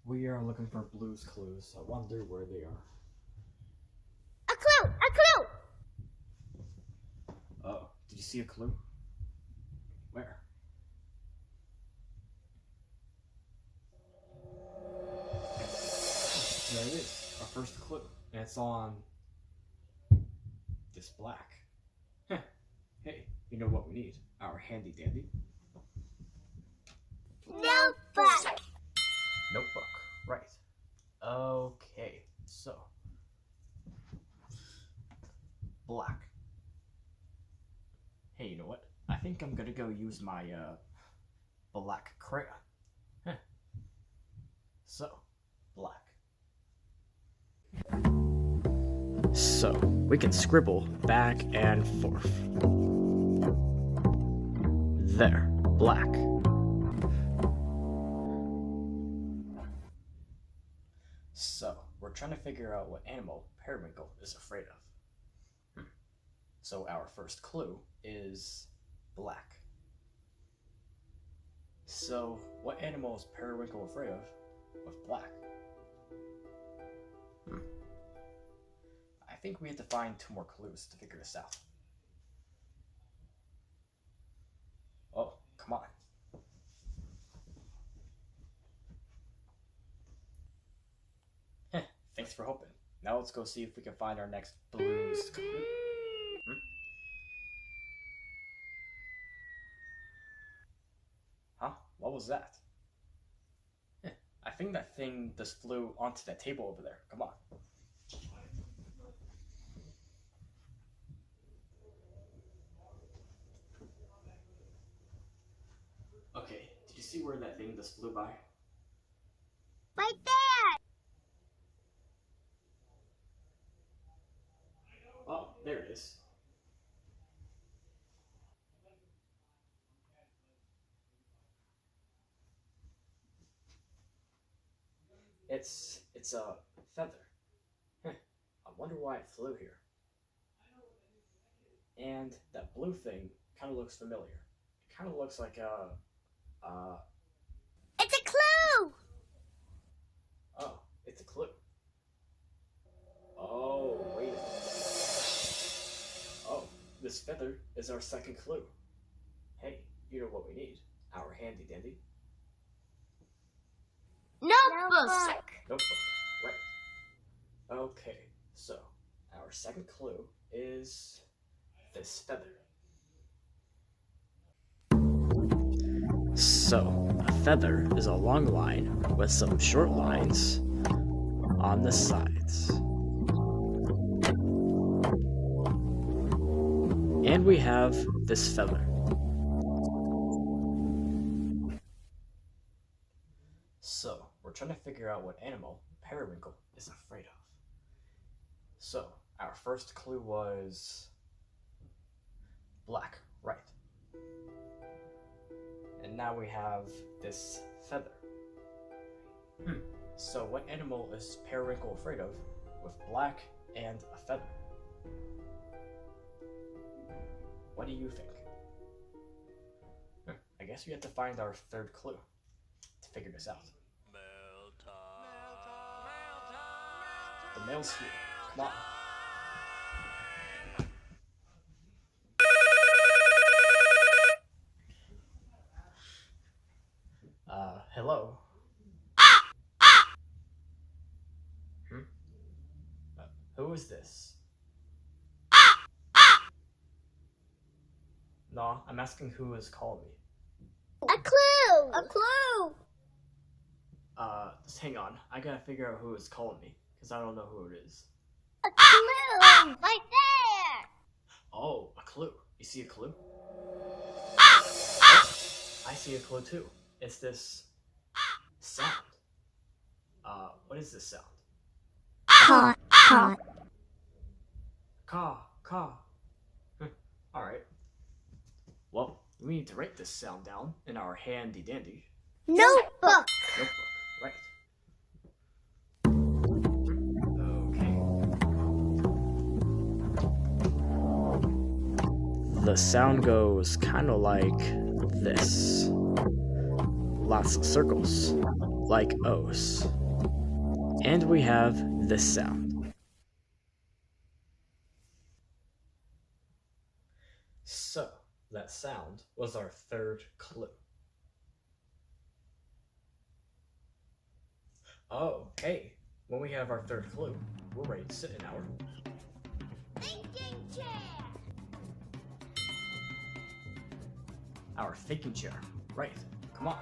We are looking for Blue's Clues. I wonder where they are. A clue! A clue! Oh, did you see a clue? Where? There it is, our first clue. And it's on this black. Heh. Hey, you know what we need? Our handy dandy Notebook! notebook. Right. Okay, so black. Hey, you know what? I think I'm gonna go use my black crayon. Heh. So, black. So, we can scribble back and forth. There, black. So, we're trying to figure out what animal Periwinkle is afraid of. So, our first clue is black. So, what animal is Periwinkle afraid of with black? I think we have to find 2 more clues to figure this out. Oh, come on. Thanks for hoping. Now let's go see if we can find our next Blue's Clue. Huh? What was that? I think that thing just flew onto that table over there. Come on. Okay, did you see where that thing just flew by? Right there! Oh, there it is. It's a feather. I wonder why it flew here. And that blue thing kind of looks familiar. It kind of looks like a It's a clue! Oh, it's a clue. Oh, wait a minute. Oh, this feather is our second clue. Hey, you know what we need? Our handy dandy Notebook! notebook. Right. Okay, so our second clue is this feather. So, a feather is a long line with some short lines on the sides. And we have this feather. So, we're trying to figure out what animal Periwinkle is afraid of. So, our first clue was black, right? And now we have this feather. So, what animal is Periwinkle afraid of with black and a feather? What do you think? I guess we have to find our third clue to figure this out. The mail's here. Come on. Hello? Who is this? No, I'm asking who is calling me. A clue! A clue! Just hang on. I gotta figure out who is calling me, because I don't know who it is. A clue! Right there! Oh, a clue. You see a clue? I see a clue too. It's this sound. What is this sound? Caw, caw. Caw, caw. Alright. Well, we need to write this sound down in our handy dandy Notebook! notebook, right? Okay. The sound goes kind of like this. Lots of circles. like O's. And we have this sound. So, that sound was our third clue. Oh, hey, when we have our third clue, we're ready to sit in our Thinking chair. thinking chair. Right, come on.